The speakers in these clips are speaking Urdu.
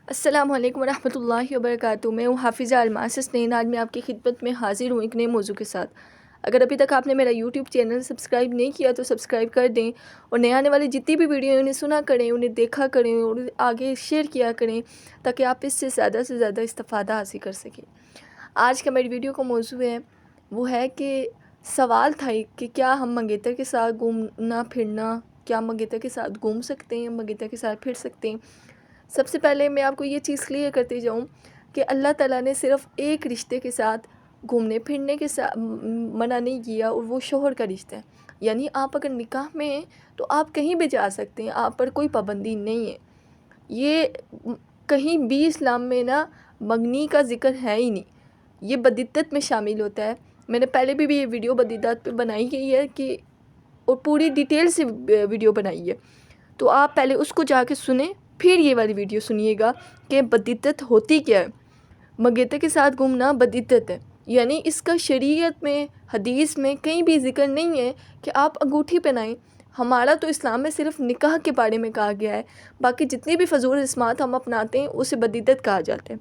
السلام علیکم ورحمۃ اللہ وبرکاتہ۔ میں ہوں حافظہ الماس حسنین۔ آج میں آپ کی خدمت میں حاضر ہوں ایک نئے موضوع کے ساتھ۔ اگر ابھی تک آپ نے میرا یوٹیوب چینل سبسکرائب نہیں کیا تو سبسکرائب کر دیں، اور نئے آنے والی جتنی بھی ویڈیو ہیں انہیں سنا کریں، انہیں دیکھا کریں اور آگے شیئر کیا کریں تاکہ آپ اس سے زیادہ استفادہ حاصل کر سکیں۔ آج کا میری ویڈیو کا موضوع ہے وہ ہے کہ سوال تھا کہ کیا ہم منگیتر کے ساتھ گھومنا پھرنا، کیا منگیتر کے ساتھ گھوم سکتے ہیں، منگیتر کے ساتھ پھر سکتے ہیں۔ سب سے پہلے میں آپ کو یہ چیز کلیئر کرتے جاؤں کہ اللہ تعالیٰ نے صرف ایک رشتے کے ساتھ گھومنے پھرنے کے ساتھ منع نہیں کیا، اور وہ شوہر کا رشتہ ہے۔ یعنی آپ اگر نکاح میں ہیں تو آپ کہیں بھی جا سکتے ہیں، آپ پر کوئی پابندی نہیں ہے۔ یہ کہیں بھی اسلام میں نا منگنی کا ذکر ہے ہی نہیں، یہ بدعت میں شامل ہوتا ہے۔ میں نے پہلے بھی یہ ویڈیو بدعت پہ بنائی گئی ہے کہ اور پوری ڈیٹیل سے ویڈیو بنائی ہے، تو آپ پہلے اس کو جا کے سنیں، پھر یہ والی ویڈیو سنیے گا کہ بدعت ہوتی کیا ہے۔ منگیتر کے ساتھ گھومنا بدعت ہے، یعنی اس کا شریعت میں، حدیث میں کہیں بھی ذکر نہیں ہے کہ آپ انگوٹھی پہنائیں۔ ہمارا تو اسلام میں صرف نکاح کے بارے میں کہا گیا ہے، باقی جتنی بھی فضول رسمات ہم اپناتے ہیں اسے بدعت کہا جاتا ہے۔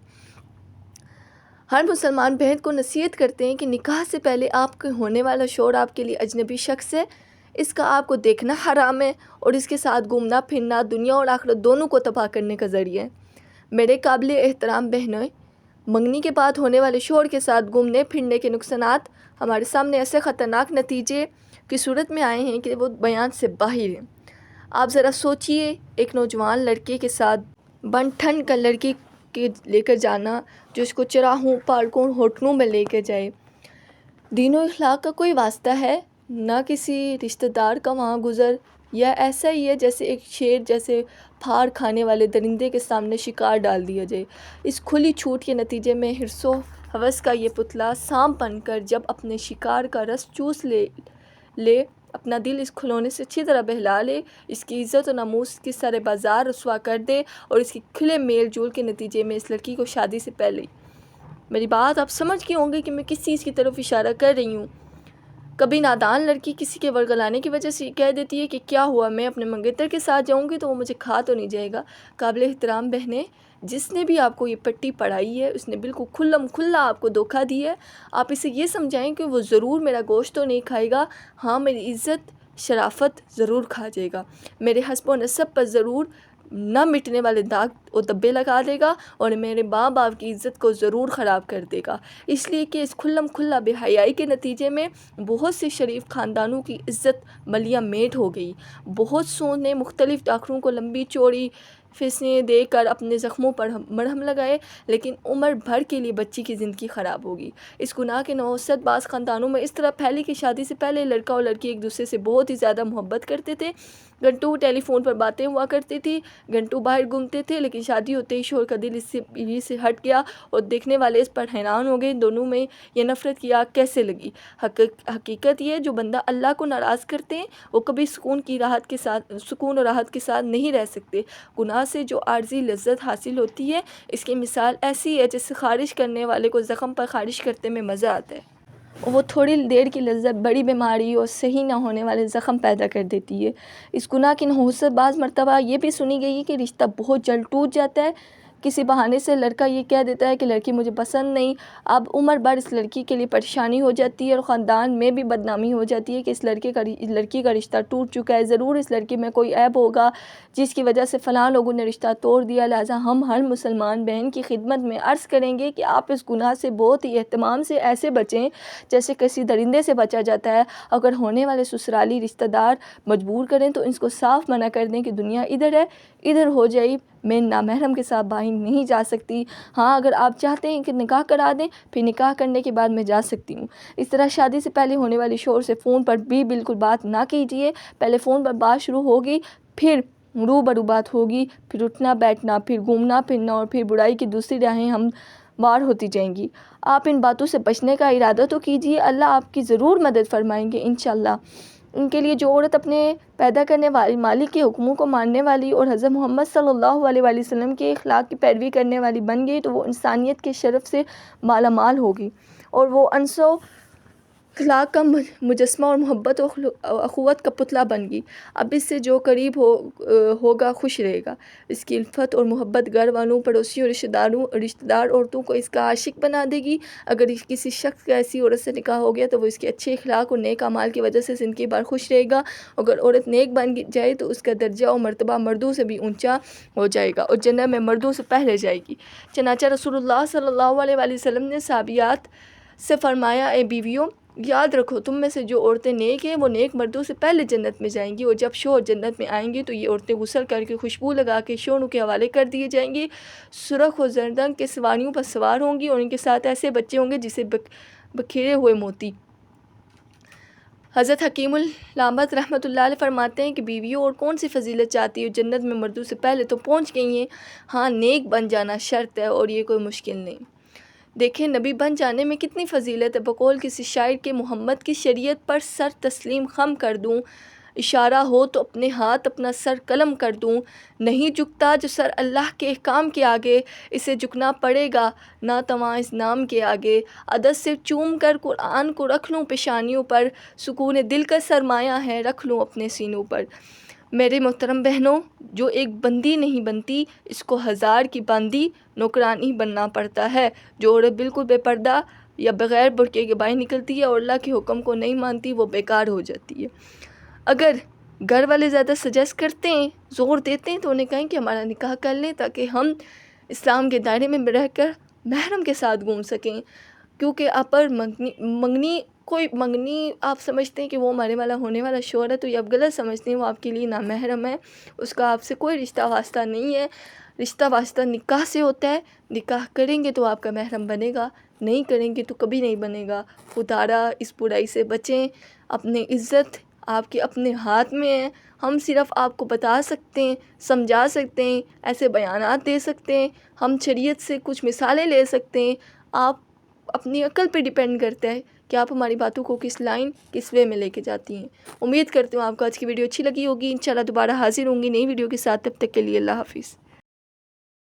ہر مسلمان بہن کو نصیحت کرتے ہیں کہ نکاح سے پہلے آپ کے ہونے والا شوہر آپ کے لیے اجنبی شخص ہے، اس کا آپ کو دیکھنا حرام ہے، اور اس کے ساتھ گھومنا پھرنا دنیا اور آخرت دونوں کو تباہ کرنے کا ذریعہ ہے۔ میرے قابل احترام بہنویں، منگنی کے بعد ہونے والے شوہر کے ساتھ گھومنے پھرنے کے نقصانات ہمارے سامنے ایسے خطرناک نتیجے کی صورت میں آئے ہیں کہ وہ بیان سے باہر ہیں۔ آپ ذرا سوچئے، ایک نوجوان لڑکے کے ساتھ بن ٹھن کر لڑکی کے لے کر جانا، جو اس کو چراہوں، پارکوں، ہوٹلوں میں لے کے جائے، دین و اخلاق کا کوئی واسطہ ہے؟ نہ کسی رشتہ دار کا وہاں گزر، یا ایسا ہی ہے جیسے ایک شیر جیسے پھاڑ کھانے والے درندے کے سامنے شکار ڈال دیا جائے۔ اس کھلی چھوٹ کے نتیجے میں حرص و ہوس کا یہ پتلا سانپ بن کر جب اپنے شکار کا رس چوس لے اپنا دل اس کھلونے سے اچھی طرح بہلا لے، اس کی عزت و ناموس کی سارے بازار رسوا کر دے، اور اس کی کھلے میل جول کے نتیجے میں اس لڑکی کو شادی سے پہلے، میری بات آپ سمجھ گئے ہوں گے کہ میں کس چیز کی طرف اشارہ کر رہی ہوں۔ کبھی نادان لڑکی کسی کے ورگلانے کی وجہ سے کہہ دیتی ہے کہ کیا ہوا، میں اپنے منگیتر کے ساتھ جاؤں گی تو وہ مجھے کھا تو نہیں جائے گا۔ قابل احترام بہنیں، جس نے بھی آپ کو یہ پٹی پڑھائی ہے اس نے بالکل کھلم کھلا آپ کو دھوکہ دی ہے۔ آپ اسے یہ سمجھائیں کہ وہ ضرور میرا گوشت تو نہیں کھائے گا، ہاں میری عزت شرافت ضرور کھا جائے گا، میرے حسب و نسب پر ضرور نہ مٹنے والے داغ و دبے لگا دے گا، اور میرے ماں باپ کی عزت کو ضرور خراب کر دے گا۔ اس لیے کہ اس کھلم کھلا بے حیائی کے نتیجے میں بہت سے شریف خاندانوں کی عزت ملیہ میٹ ہو گئی۔ بہت سوں نے مختلف ڈاکٹروں کو لمبی چوڑی فیسیں دے کر اپنے زخموں پر مرہم لگائے، لیکن عمر بھر کے لیے بچی کی زندگی خراب ہوگی۔ اس گناہ کے نوسط بعض خاندانوں میں اس طرح پھیلی کہ شادی سے پہلے لڑکا اور لڑکی ایک دوسرے سے بہت ہی زیادہ محبت کرتے تھے، گھنٹوں ٹیلی فون پر باتیں ہوا کرتی تھی، گھنٹوں باہر گھومتے تھے، لیکن شادی ہوتے ہی شوہر کا دل اس سے ہٹ گیا، اور دیکھنے والے اس پر حیران ہو گئے۔ دونوں میں یہ نفرت کی آگ کیسے لگی؟ حقیقت یہ جو بندہ اللہ کو ناراض کرتے ہیں وہ کبھی سکون و راحت کے ساتھ نہیں رہ سکتے۔ گناہ سے جو عارضی لذت حاصل ہوتی ہے، اس کی مثال ایسی ہے جیسے خارش کرنے والے کو زخم پر خارش کرتے میں مزہ آتا ہے، وہ تھوڑی دیر کی لذت بڑی بیماری اور صحیح نہ ہونے والے زخم پیدا کر دیتی ہے۔ اس گناہ کی نحوست بعض مرتبہ یہ بھی سنی گئی ہے کہ رشتہ بہت جلد ٹوٹ جاتا ہے۔ کسی بہانے سے لڑکا یہ کہہ دیتا ہے کہ لڑکی مجھے پسند نہیں، اب عمر بھر اس لڑکی کے لیے پریشانی ہو جاتی ہے، اور خاندان میں بھی بدنامی ہو جاتی ہے کہ اس لڑکی کا رشتہ ٹوٹ چکا ہے، ضرور اس لڑکی میں کوئی عیب ہوگا جس کی وجہ سے فلاں لوگوں نے رشتہ توڑ دیا۔ لہٰذا ہم ہر مسلمان بہن کی خدمت میں عرض کریں گے کہ آپ اس گناہ سے بہت ہی اہتمام سے ایسے بچیں جیسے کسی درندے سے بچا جاتا ہے۔ اگر ہونے والے سسرالی رشتہ دار مجبور کریں تو اس کو صاف منع کر دیں کہ دنیا ادھر ہے، ادھر ہو جائی، میں نامحرم کے ساتھ باہر نہیں جا سکتی۔ ہاں اگر آپ چاہتے ہیں کہ نکاح کرا دیں، پھر نکاح کرنے کے بعد میں جا سکتی ہوں۔ اس طرح شادی سے پہلے ہونے والی شوہر سے فون پر بھی بالکل بات نہ کیجیے۔ پہلے فون پر بات شروع ہوگی، پھر روبرو بات ہوگی، پھر اٹھنا بیٹھنا، پھر گھومنا پھرنا، اور پھر برائی کی دوسری راہیں ہموار ہوتی جائیں گی۔ آپ ان باتوں سے بچنے کا ارادہ تو کیجیے، اللہ آپ کی ضرور مدد فرمائیں گے انشاءاللہ۔ ان کے لیے جو عورت اپنے پیدا کرنے والی مالک کے حکموں کو ماننے والی اور حضرت محمد صلی اللہ علیہ وآلہ وسلم کے اخلاق کی پیروی کرنے والی بن گئی تو وہ انسانیت کے شرف سے مالا مال ہوگی، اور وہ انس و اخلاق کا مجسمہ اور محبت و اخوت کا پتلا بن گئی۔ اب اس سے جو قریب ہوگا خوش رہے گا۔ اس کی الفت اور محبت گھر والوں، پڑوسیوں، رشتہ دار عورتوں کو اس کا عاشق بنا دے گی۔ اگر کسی شخص کا ایسی عورت سے نکاح ہو گیا تو وہ اس کے اچھے اخلاق اور نیک اعمال کی وجہ سے زندگی بھر خوش رہے گا۔ اگر عورت نیک بن جائے تو اس کا درجہ اور مرتبہ مردوں سے بھی اونچا ہو جائے گا اور جنت میں مردوں سے پہلے جائے گی۔ چنانچہ رسول اللہ صلی اللہ علیہ وآلہ وسلم نے صحابیات سے فرمایا، اے بیویوں، یاد رکھو تم میں سے جو عورتیں نیک ہیں وہ نیک مردوں سے پہلے جنت میں جائیں گی، اور جب شوہر جنت میں آئیں گے تو یہ عورتیں غسل کر کے خوشبو لگا کے شوہروں کے حوالے کر دیے جائیں گی، سرخ و زرد رنگ کے سواریوں پر سوار ہوں گی، اور ان کے ساتھ ایسے بچے ہوں گے جسے بکھیرے ہوئے موتی۔ حضرت حکیم علامت رحمۃ اللہ علیہ فرماتے ہیں کہ بیویوں اور کون سی فضیلت چاہتی ہو، جنت میں مردوں سے پہلے تو پہنچ گئی ہیں، ہاں نیک بن جانا شرط ہے اور یہ کوئی مشکل نہیں۔ دیکھیں نبی بن جانے میں کتنی فضیلت ہے۔ بقول کسی شاعر کے، محمد کی شریعت پر سر تسلیم خم کر دوں، اشارہ ہو تو اپنے ہاتھ اپنا سر قلم کر دوں، نہیں جھکتا جو سر اللہ کے احکام کے آگے، اسے جھکنا پڑے گا ناتواں اس نام کے آگے، عدد سے چوم کر قرآن کو رکھ لوں پیشانیوں پر، سکون دل کا سرمایہ ہے رکھ لوں اپنے سینوں پر۔ میرے محترم بہنوں، جو ایک بندی نہیں بنتی اس کو ہزار کی باندی نوکرانی بننا پڑتا ہے۔ جو عورت بالکل بے پردہ یا بغیر برقعے کے باہر نکلتی ہے اور اللہ کے حکم کو نہیں مانتی وہ بیکار ہو جاتی ہے۔ اگر گھر والے زیادہ سجیسٹ کرتے ہیں، زور دیتے ہیں تو انہیں کہیں کہ ہمارا نکاح کر لیں تاکہ ہم اسلام کے دائرے میں رہ کر محرم کے ساتھ گھوم سکیں، کیونکہ اپر منگنی آپ سمجھتے ہیں کہ وہ ہمارے والا ہونے والا شوہر ہے تو یہ آپ غلط سمجھتے ہیں، وہ آپ کے لیے نامحرم ہے، اس کا آپ سے کوئی رشتہ واسطہ نہیں ہے۔ رشتہ واسطہ نکاح سے ہوتا ہے، نکاح کریں گے تو آپ کا محرم بنے گا، نہیں کریں گے تو کبھی نہیں بنے گا۔ خدارا اس برائی سے بچیں، اپنی عزت آپ کے اپنے ہاتھ میں ہے۔ ہم صرف آپ کو بتا سکتے ہیں، سمجھا سکتے ہیں، ایسے بیانات دے سکتے ہیں، ہم شریعت سے کچھ مثالیں لے سکتے ہیں، آپ اپنی عقل پہ ڈیپینڈ کرتا ہے کہ آپ ہماری باتوں کو کس لائن کس وے میں لے کے جاتی ہیں۔ امید کرتی ہوں آپ کو آج کی ویڈیو اچھی لگی ہوگی، انشاءاللہ دوبارہ حاضر ہوں گی نئی ویڈیو کے ساتھ، تب تک کے لیے اللہ حافظ۔